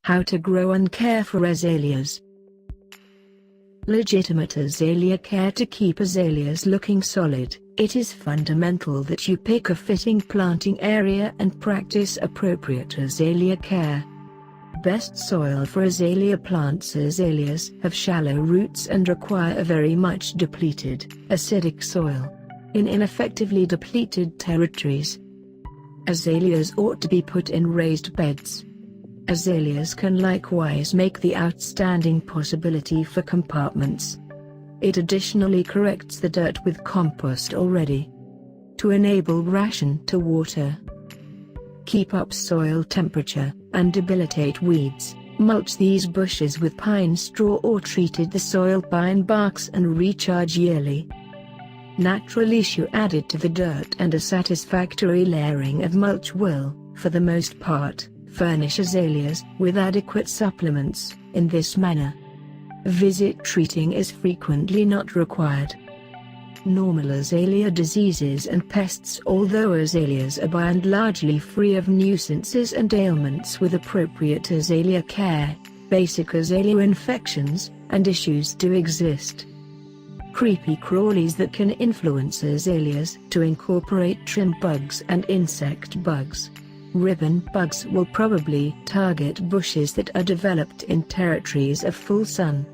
How to grow and care for azaleas. Legitimate azalea care. To keep azaleas looking solid, it is fundamental that you pick a fitting planting area and practice appropriate azalea care. Best soil for azalea plants. Azaleas have shallow roots and require a very much depleted, acidic soil. In ineffectively depleted territories, azaleas ought to be put in raised beds. Azaleas can likewise make the outstanding possibility for compartments. It additionally corrects the dirt with compost already. To enable ration to water, keep up soil temperature, and debilitate weeds, mulch these bushes with pine straw or treated the soil pine barks and recharge yearly. Natural issue added to the dirt and a satisfactory layering of mulch will, for the most part, furnish azaleas with adequate supplements. In this manner, visit treating is frequently not required. Normal azalea diseases and pests. Although azaleas are by and largely free of nuisances and ailments with appropriate azalea care, basic azalea infections and issues do exist. Creepy crawlies that can influence azaleas to incorporate trim bugs and insect bugs. Ribbon bugs will probably target bushes that are developed in territories of full sun.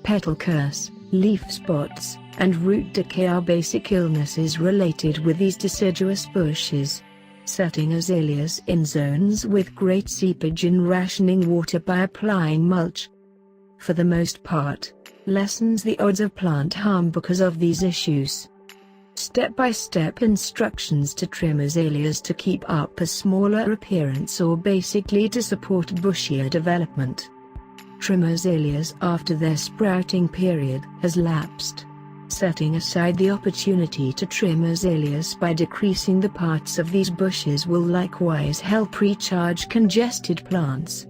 Petal curse, leaf spots, and root decay are basic illnesses related with these deciduous bushes. Setting azaleas in zones with great seepage in rationing water by applying mulch, for the most part, lessens the odds of plant harm because of these issues. Step-by-step instructions to trim azaleas to keep up a smaller appearance or basically to support bushier development. Trim azaleas after their sprouting period has lapsed. Setting aside the opportunity to trim azaleas by decreasing the parts of these bushes will likewise help recharge congested plants.